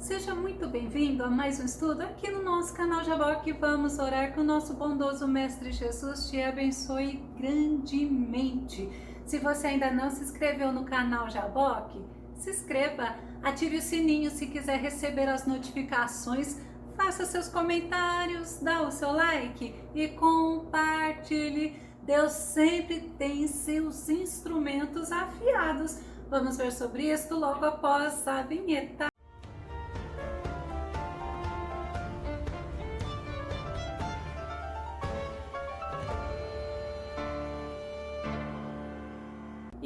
Seja muito bem-vindo a mais um estudo aqui no nosso canal Jaboque. Vamos orar que o nosso bondoso Mestre Jesus te abençoe grandemente. Se você ainda não se inscreveu no canal Jaboque, se inscreva, ative o sininho se quiser receber as notificações, faça seus comentários, dá o seu like e compartilhe. Deus sempre tem seus instrumentos afiados. Vamos ver sobre isso logo após a vinheta.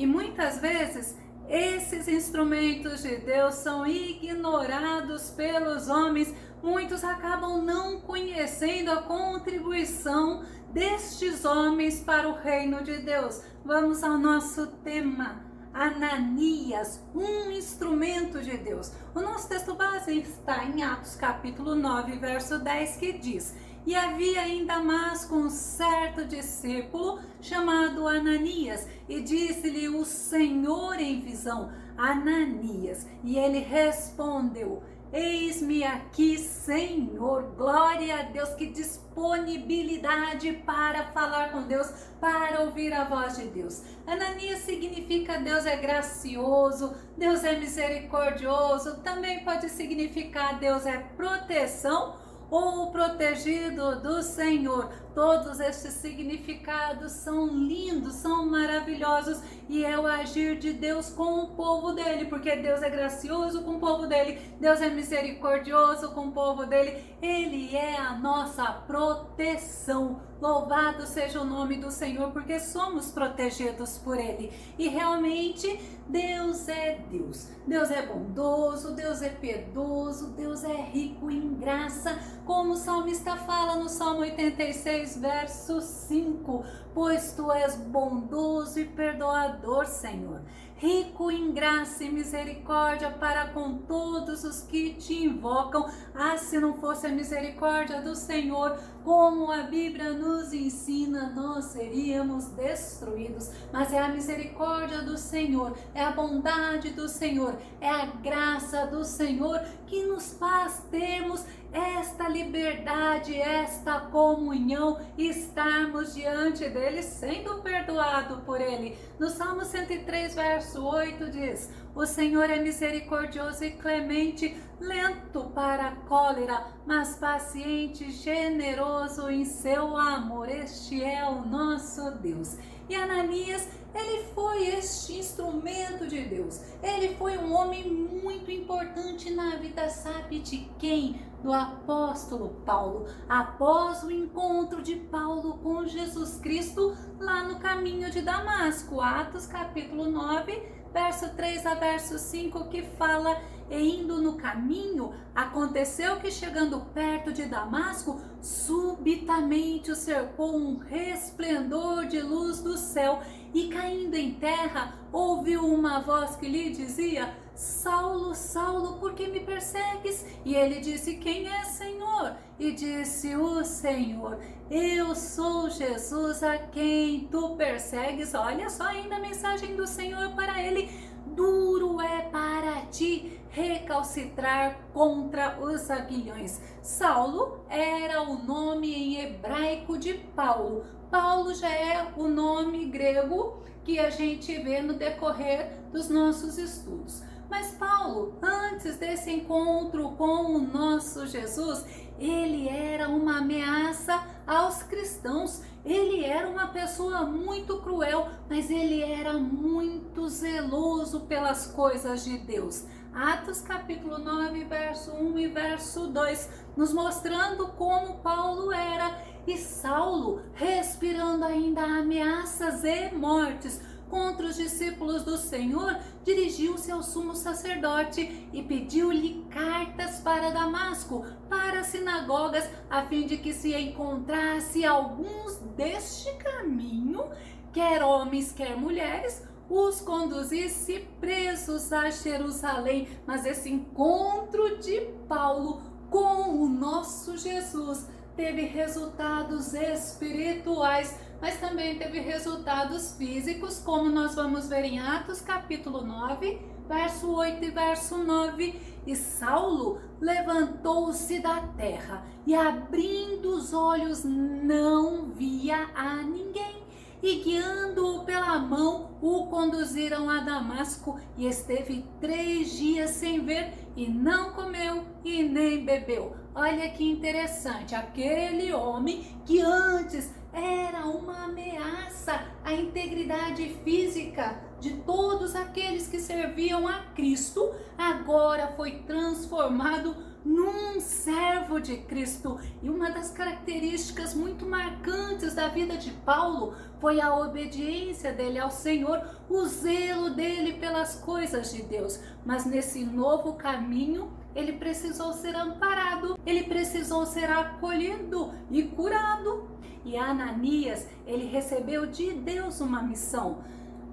E muitas vezes esses instrumentos de Deus são ignorados pelos homens. Muitos acabam não conhecendo a contribuição destes homens para o reino de Deus. Vamos ao nosso tema. Ananias, um instrumento de Deus. O nosso texto base está em Atos capítulo 9, verso 10, que diz: E havia em Damasco um certo discípulo chamado Ananias, e disse-lhe o Senhor em visão: Ananias. E ele respondeu: Eis-me aqui, Senhor. Glória a Deus, que disponibilidade para falar com Deus, para ouvir a voz de Deus. Ananias significa Deus é gracioso, Deus é misericordioso, também pode significar Deus é proteção ou protegido do Senhor. Todos estes significados são lindos, são maravilhosos, e é o agir de Deus com o povo dele, porque Deus é gracioso com o povo dele, Deus é misericordioso com o povo dele, ele é a nossa proteção. Louvado seja o nome do Senhor, porque somos protegidos por ele. E realmente Deus é Deus. Deus é bondoso, Deus é piedoso, Deus é rico em graça, como o salmista fala no Salmo 86, verso 5. Pois tu és bondoso e perdoador, Senhor, rico em graça e misericórdia para com todos os que te invocam. Ah, se não fosse a misericórdia do Senhor, como a Bíblia nos ensina, nós seríamos destruídos. Mas é a misericórdia do Senhor, é a bondade do Senhor, é a graça do Senhor que nos faz termos esta liberdade, esta comunhão, estarmos diante dele sendo perdoado por ele. No Salmo 103, verso 8 diz: O Senhor é misericordioso e clemente, lento para a cólera, mas paciente, generoso em seu amor. Este é o nosso Deus. E Ananias, ele foi este instrumento de Deus. Ele foi um homem muito importante na vida, sabe de quem? Do apóstolo Paulo. Após o encontro de Paulo com Jesus Cristo lá no caminho de Damasco, Atos capítulo 9, verso 3 a verso 5, que fala: E indo no caminho, aconteceu que chegando perto de Damasco, subitamente o cercou um resplendor de luz do céu, e caindo em terra, ouviu uma voz que lhe dizia: Saulo, Saulo, por que me persegues? E ele disse: Quem é, Senhor? E disse o Senhor: Eu sou Jesus a quem tu persegues. Olha só ainda a mensagem do Senhor para ele: Duro é para ti recalcitrar contra os aguilhões. Saulo era o nome em hebraico de Paulo. Paulo já é o nome grego que a gente vê no decorrer dos nossos estudos. Mas Paulo, antes desse encontro com o nosso Jesus, ele era uma ameaça aos cristãos. Ele era uma pessoa muito cruel, mas ele era muito zeloso pelas coisas de Deus. Atos capítulo 9, verso 1 e verso 2, nos mostrando como Paulo era. E Saulo, respirando ainda ameaças e mortes contra os discípulos do Senhor, dirigiu-se ao sumo sacerdote e pediu-lhe cartas para Damasco, para as sinagogas, a fim de que se encontrasse alguns deste caminho, quer homens, quer mulheres, os conduzisse presos a Jerusalém. Mas esse encontro de Paulo com o nosso Jesus teve resultados espirituais, mas também teve resultados físicos, como nós vamos ver em Atos capítulo 9, verso 8 e verso 9. E Saulo levantou-se da terra e, abrindo os olhos, não via a ninguém. E guiando-o pela mão, o conduziram a Damasco, e esteve 3 dias sem ver, e não comeu e nem bebeu. Olha que interessante, aquele homem que antes era uma ameaça à integridade física de todos aqueles que serviam a Cristo, agora foi transformado num servo de Cristo. E uma das características muito marcantes da vida de Paulo foi a obediência dele ao Senhor, o zelo dele pelas coisas de Deus. Mas nesse novo caminho, ele precisou ser amparado, ele precisou ser acolhido e curado. E Ananias, ele recebeu de Deus uma missão.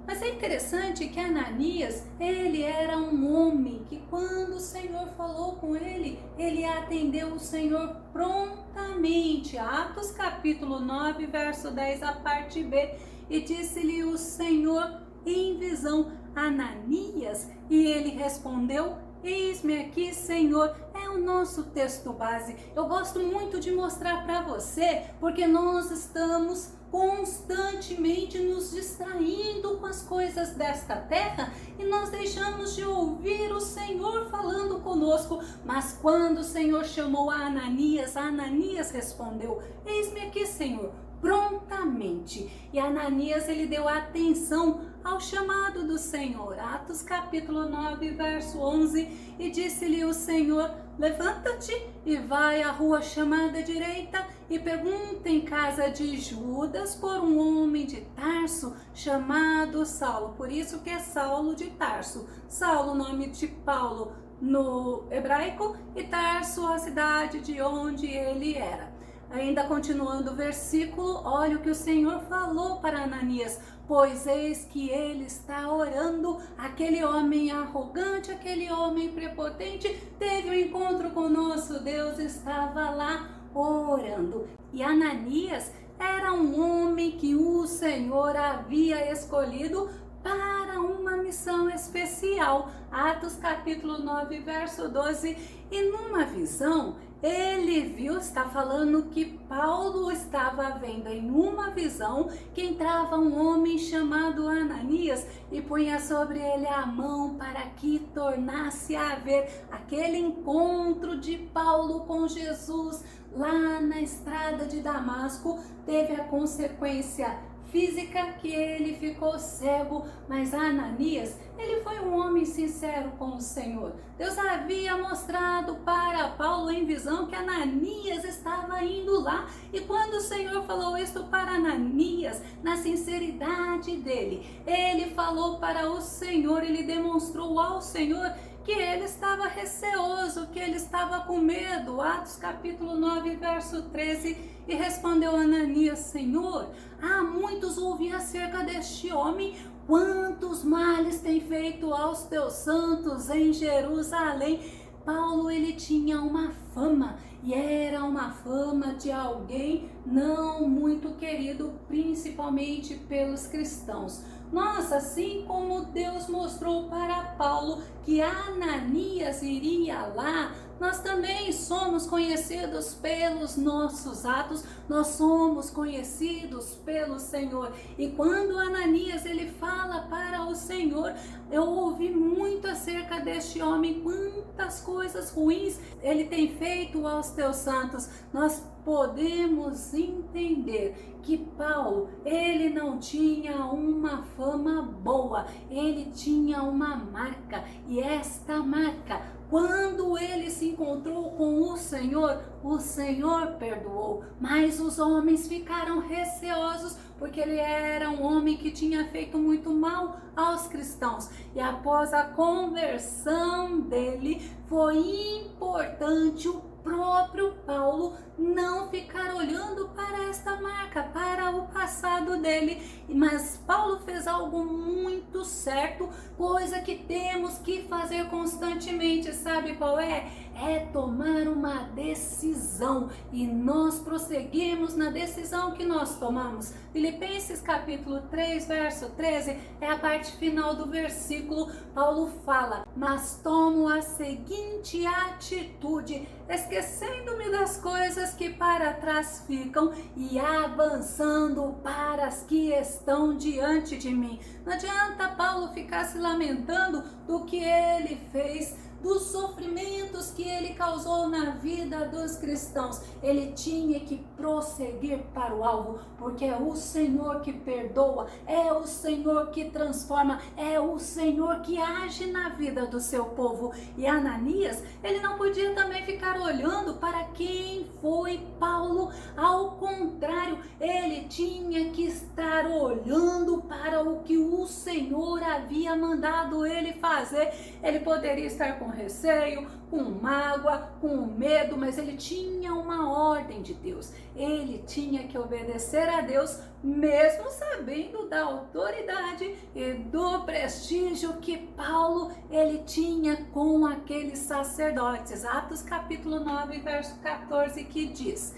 Mas é interessante que Ananias, ele era um homem que, quando o Senhor falou com ele, ele atendeu o Senhor prontamente. Atos capítulo 9, verso 10, a parte B. E disse-lhe o Senhor em visão: Ananias? E ele respondeu: eis-me aqui, Senhor. É o nosso texto base. Eu gosto muito de mostrar para você, porque nós estamos constantemente nos distraindo com as coisas desta terra e nós deixamos de ouvir o Senhor falando conosco. Mas quando o Senhor chamou a Ananias, Ananias respondeu: eis-me aqui, Senhor, prontamente. E Ananias, ele deu atenção ao chamado do Senhor. Atos capítulo 9, verso 11. E disse-lhe o Senhor: levanta-te e vai à rua chamada direita e pergunta em casa de Judas por um homem de Tarso chamado Saulo. Por isso que é Saulo de Tarso. Saulo, nome de Paulo no hebraico, e Tarso, a cidade de onde ele era. Ainda continuando o versículo, olha o que o Senhor falou para Ananias: pois eis que ele está orando. Aquele homem arrogante, aquele homem prepotente, teve um encontro com o nosso Deus, estava lá orando. E Ananias era um homem que o Senhor havia escolhido para uma missão especial. Atos capítulo 9, verso 12. E numa visão, ele viu, está falando que Paulo estava vendo em uma visão que entrava um homem chamado Ananias e punha sobre ele a mão para que tornasse a ver. Aquele encontro de Paulo com Jesus lá na estrada de Damasco teve a consequência física que ele ficou cego, mas Ananias, ele foi um homem sincero com o Senhor. Deus havia mostrado para Paulo em visão que Ananias estava indo lá, e quando o Senhor falou isso para Ananias, na sinceridade dele, ele falou para o Senhor, ele demonstrou ao Senhor que ele estava receoso, que ele estava com medo. Atos capítulo 9, verso 13. E respondeu Ananias: Senhor, há muitos ouvir acerca deste homem, quantos males tem feito aos teus santos em Jerusalém. Paulo, ele tinha uma fama, e era uma fama de alguém não muito querido, principalmente pelos cristãos. Nossa, assim como Deus mostrou para Paulo que Ananias iria lá, nós também somos conhecidos pelos nossos atos, nós somos conhecidos pelo Senhor. E quando Ananias, ele fala para o Senhor: eu ouvi muito acerca deste homem, quantas coisas ruins ele tem feito aos teus santos. Nós podemos entender que Paulo, ele não tinha uma fama boa, ele tinha uma marca, e esta marca, quando ele se encontrou com o Senhor perdoou, mas os homens ficaram receosos, porque ele era um homem que tinha feito muito mal aos cristãos. E após a conversão dele, foi importante o próprio Paulo não ficar olhando para esta marca, para o passado dele. Mas Paulo fez algo muito certo, coisa que temos que fazer constantemente. Sabe qual é? é tomar uma decisão e nós prosseguimos na decisão que nós tomamos. Filipenses capítulo 3, verso 13, é a parte final do versículo. Paulo fala: mas tomo a seguinte atitude, esquecendo-me das coisas que para trás ficam e avançando para as que estão diante de mim. Não adianta Paulo ficar se lamentando do que ele fez, dos sofrimentos que ele causou na vida dos cristãos. Ele tinha que prosseguir para o alvo, porque é o Senhor que perdoa, é o Senhor que transforma, é o Senhor que age na vida do seu povo. E Ananias, ele não podia também ficar olhando para quem foi Paulo. Ao contrário, ele tinha que estar olhando para o que o Senhor havia mandado ele fazer. Ele poderia estar com receio, com mágoa, com medo, mas ele tinha uma ordem de Deus. Ele tinha que obedecer a Deus, mesmo sabendo da autoridade e do prestígio que Paulo ele tinha com aqueles sacerdotes. Atos capítulo 9, verso 14, que diz: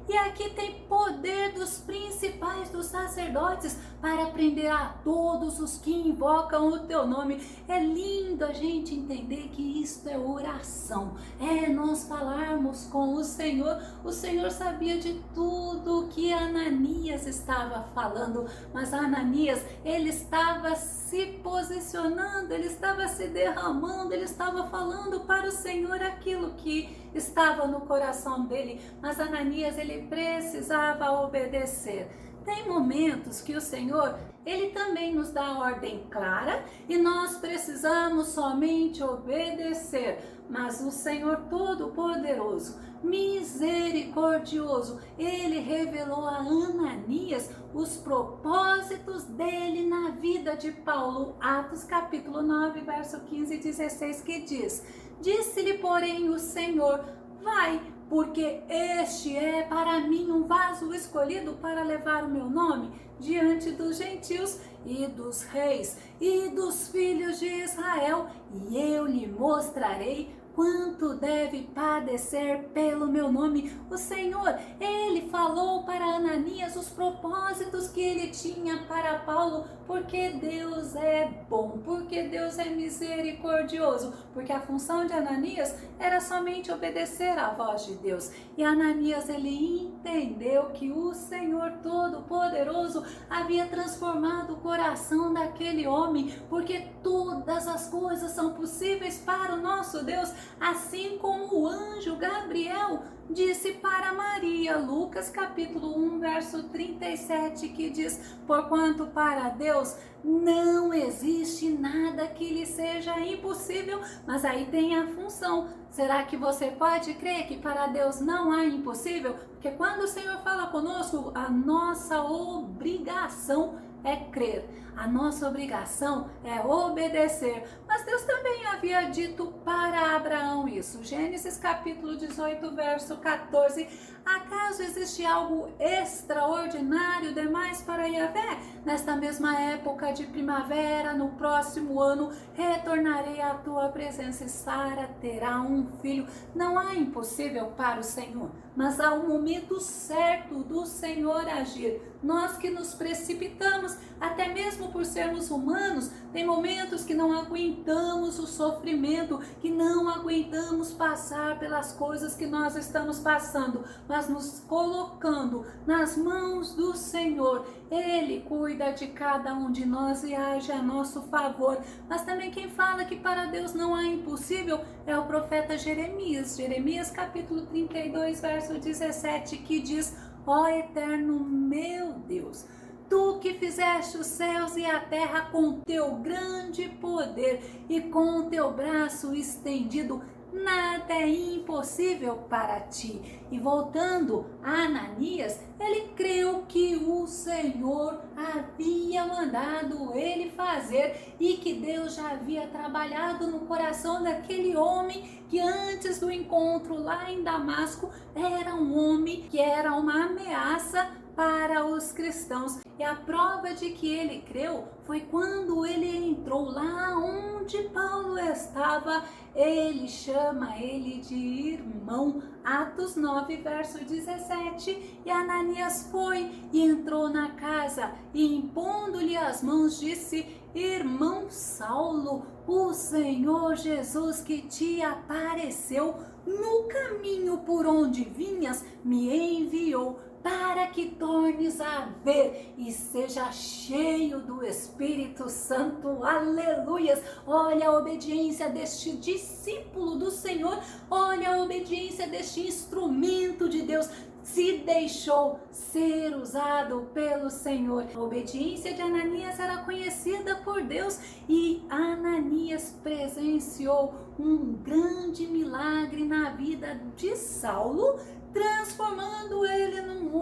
e aqui tem poder dos principais dos sacerdotes para prender a todos os que invocam o teu nome. É lindo a gente entender que isto é oração, é nós falarmos com o Senhor. O Senhor sabia de tudo que Ananias estava falando, mas Ananias, ele estava se posicionando, ele estava se derramando, ele estava falando para o Senhor aquilo que estava no coração dele, mas Ananias, ele precisava obedecer. Tem momentos que o Senhor, ele também nos dá ordem clara e nós precisamos somente obedecer. Mas o Senhor Todo-Poderoso, misericordioso, ele revelou a Ananias os propósitos dele na vida de Paulo. Atos capítulo 9, verso 15 e 16, que diz: disse-lhe, porém, o Senhor: vai, porque este é para mim um vaso escolhido para levar o meu nome diante dos gentios e dos reis e dos filhos de Israel, e eu lhe mostrarei quanto deve padecer pelo meu nome. O Senhor, ele falou para Ananias os propósitos que ele tinha para Paulo, porque Deus é bom, porque Deus é misericordioso, porque a função de Ananias era somente obedecer à voz de Deus. E Ananias, ele entendeu que o Senhor Todo-Poderoso havia transformado o coração daquele homem, porque todas as coisas são possíveis para o nosso Deus, assim como o anjo Gabriel disse para Maria. Lucas capítulo 1, verso 37, que diz: porquanto para Deus não existe nada que lhe seja impossível. Mas aí tem a função. Será que você pode crer que para Deus não há impossível? Porque quando o Senhor fala conosco, a nossa obrigação é crer, a nossa obrigação é obedecer. Mas Deus também havia dito para Abraão isso. Gênesis capítulo 18, verso 14: acaso existe algo extraordinário demais para Yahvé? Nesta mesma época de primavera, no próximo ano, retornarei à tua presença e Sara terá um filho. Não há impossível para o Senhor, mas há um momento certo do Senhor agir. Nós que nos precipitamos, até mesmo por sermos humanos, tem momentos que não aguentamos o sofrimento, que não aguentamos passar pelas coisas que nós estamos passando, mas nos colocando nas mãos do Senhor, Ele cuida de cada um de nós e age a nosso favor. Mas também quem fala que para Deus não há impossível é o profeta Jeremias. Jeremias capítulo 32, verso 17, que diz: ó eterno meu Deus, tu que fizeste os céus e a terra com teu grande poder e com teu braço estendido, nada é impossível para ti. E voltando a Ananias, ele creu que o Senhor havia mandado ele fazer e que Deus já havia trabalhado no coração daquele homem que antes do encontro lá em Damasco era um homem que era uma ameaça para os cristãos. E a prova de que ele creu foi quando ele entrou lá onde Paulo estava. Ele chama ele de irmão. Atos 9, verso 17. E Ananias foi e entrou na casa e, impondo-lhe as mãos, disse: irmão Saulo, o Senhor Jesus que te apareceu no caminho por onde vinhas me enviou para que tornes a ver e seja cheio do Espírito Santo. Aleluias! Olha a obediência deste discípulo do Senhor, olha a obediência deste instrumento de Deus. Se deixou ser usado pelo Senhor. A obediência de Ananias era conhecida por Deus e Ananias presenciou um grande milagre na vida de Saulo, transformando ele num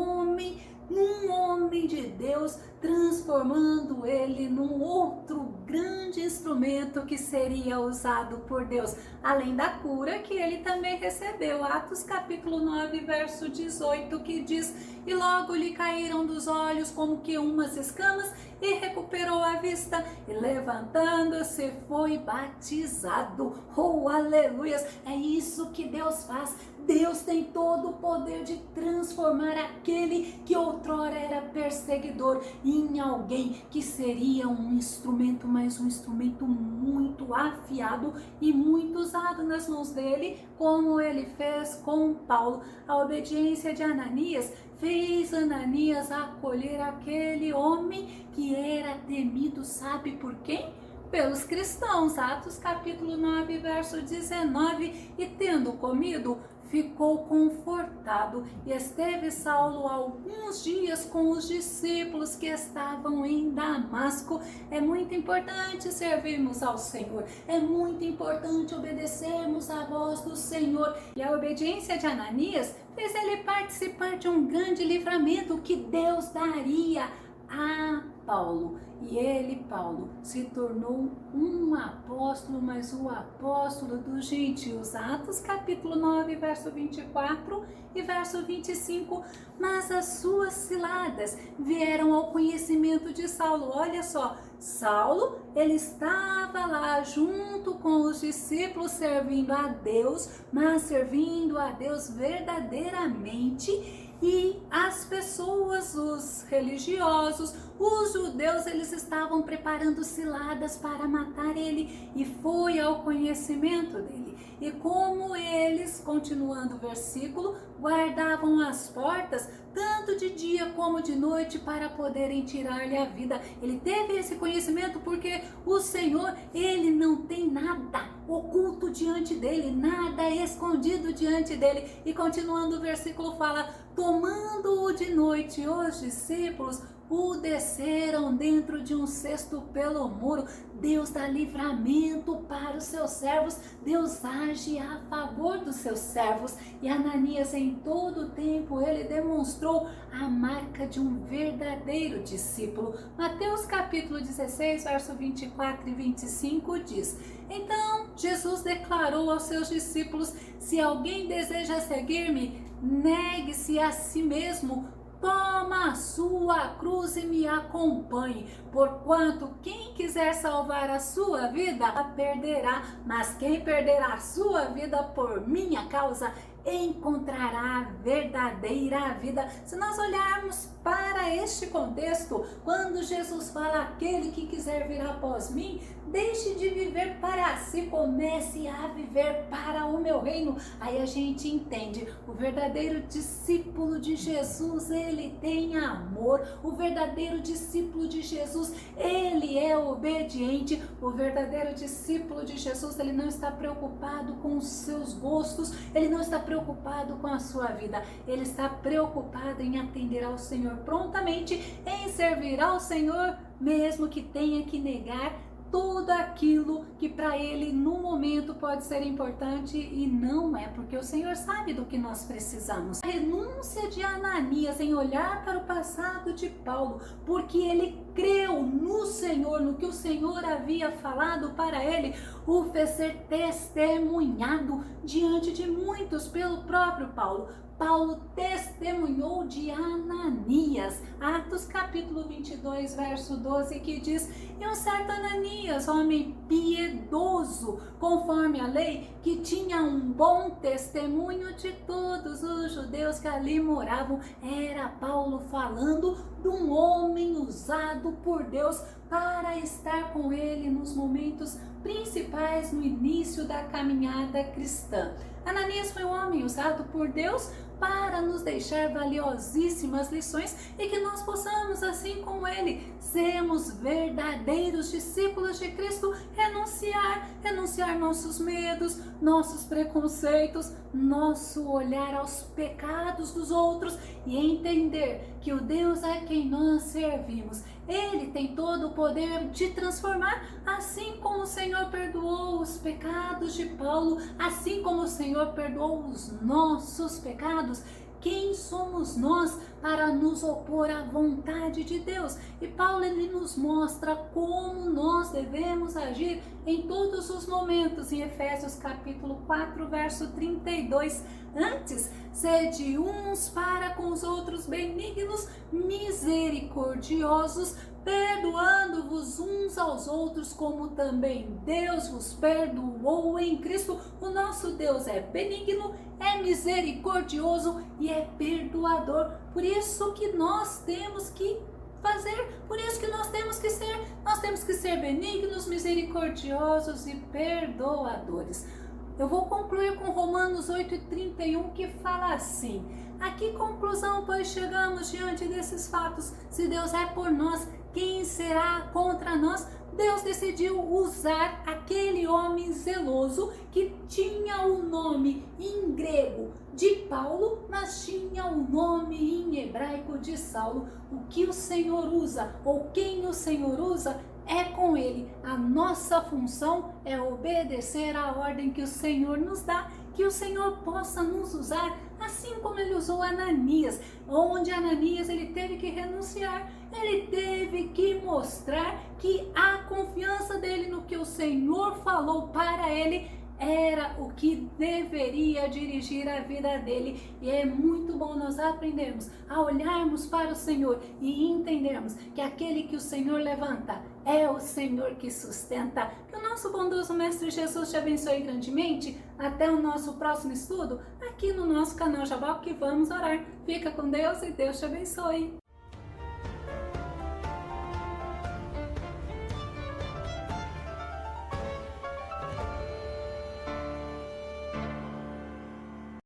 homem de Deus, transformando ele num outro grande instrumento que seria usado por Deus, além da cura que ele também recebeu. Atos capítulo 9, verso 18, que diz: e logo lhe caíram dos olhos como que umas escamas, e recuperou a vista, e levantando-se foi batizado. Oh, aleluias! É isso que Deus faz. Deus tem todo o poder de transformar aquele que outrora era perseguidor em alguém que seria um instrumento, mas um instrumento muito afiado e muito usado nas mãos dele, como ele fez com Paulo. A obediência de Ananias fez Ananias acolher aquele homem que era temido, sabe por quem? Pelos cristãos. Atos capítulo 9, verso 19. E tendo comido, ficou confortado, e esteve Saulo alguns dias com os discípulos que estavam em Damasco. É muito importante servirmos ao Senhor, é muito importante obedecermos à voz do Senhor. E a obediência de Ananias fez ele participar de um grande livramento que Deus daria a Paulo. E ele, Paulo, se tornou um apóstolo, mas o apóstolo dos gentios. Atos capítulo 9, verso 24 e verso 25. Mas as suas ciladas vieram ao conhecimento de Saulo. Olha só, Saulo, ele estava lá junto com os discípulos servindo a Deus, mas servindo a Deus verdadeiramente. E as pessoas, os religiosos, os judeus, eles estavam preparando ciladas para matar ele, e foi ao conhecimento dele. E como eles, continuando o versículo, guardavam as portas, tanto de dia como de noite, para poderem tirar-lhe a vida. Ele teve esse conhecimento porque o Senhor, ele não tem nada oculto diante dele, nada escondido diante dele. E continuando o versículo fala: tomando-o de noite, os discípulos o desceram dentro de um cesto pelo muro. Deus dá livramento para os seus servos, Deus age a favor dos seus servos. E Ananias, em todo o tempo, ele demonstrou a marca de um verdadeiro discípulo. Mateus capítulo 16, verso 24 e 25 diz: então Jesus declarou aos seus discípulos: se alguém deseja seguir-me, negue-se a si mesmo, toma a sua cruz e me acompanhe. Porquanto quem quiser salvar a sua vida, a perderá. Mas quem perderá a sua vida por minha causa, encontrará a verdadeira vida. Se nós olharmos para este contexto, quando Jesus fala: aquele que quiser vir após mim, deixe de viver para si, comece a viver para o meu reino. Aí a gente entende, o verdadeiro discípulo de Jesus, ele tem amor. O verdadeiro discípulo de Jesus, ele é obediente. O verdadeiro discípulo de Jesus, ele não está preocupado com os seus gostos, ele não está preocupado com a sua vida, ele está preocupado em atender ao Senhor prontamente, em servir ao Senhor, mesmo que tenha que negar tudo aquilo que para ele no momento pode ser importante e não é, porque o Senhor sabe do que nós precisamos. A renúncia de Ananias em olhar para o passado de Paulo, porque ele creu no Senhor, no que o Senhor havia falado para ele, o fez ser testemunhado diante de muitos pelo próprio Paulo. Paulo testemunhou de Ananias, Atos capítulo 22, verso 12, que diz: e um certo Ananias, homem piedoso, conforme a lei, que tinha um bom testemunho de todos os judeus que ali moravam. Era Paulo falando de um homem usado por Deus para estar com ele nos momentos principais no início da caminhada cristã. Ananias foi um homem usado por Deus para nos deixar valiosíssimas lições e que nós possamos, assim como ele, sermos verdadeiros discípulos de Cristo, renunciar nossos medos, nossos preconceitos, nosso olhar aos pecados dos outros e entender que o Deus a quem nós servimos, Ele tem todo o poder de transformar, assim como o Senhor perdoou os pecados de Paulo, assim como o Senhor perdoou os nossos pecados. Quem somos nós para nos opor à vontade de Deus? E Paulo ele nos mostra como nós devemos agir em todos os momentos, em Efésios capítulo 4, verso 32. Antes, sede uns para com os outros benignos, misericordiosos, perdoando-vos uns aos outros, como também Deus vos perdoou em Cristo. O nosso Deus é benigno, é misericordioso e é perdoador. Por isso que nós temos que fazer, por isso que nós temos que ser benignos, misericordiosos e perdoadores. Eu vou concluir com Romanos 8:31, que fala assim: a que conclusão, pois, chegamos diante desses fatos? Se Deus é por nós, quem será contra nós? Deus decidiu usar aquele homem zeloso que tinha o nome em grego de Paulo, mas tinha o nome em hebraico de Saulo. O que o Senhor usa, ou quem o Senhor usa, é com ele. A nossa função é obedecer à ordem que o Senhor nos dá, que o Senhor possa nos usar, assim como ele usou Ananias, onde Ananias ele teve que renunciar, ele teve que mostrar que a confiança dele no que o Senhor falou para ele era o que deveria dirigir a vida dele. E é muito bom nós aprendermos a olharmos para o Senhor e entendermos que aquele que o Senhor levanta é o Senhor que sustenta. Que o nosso bondoso Mestre Jesus te abençoe grandemente. Até o nosso próximo estudo aqui no nosso canal Jabal, que vamos orar. Fica com Deus e Deus te abençoe.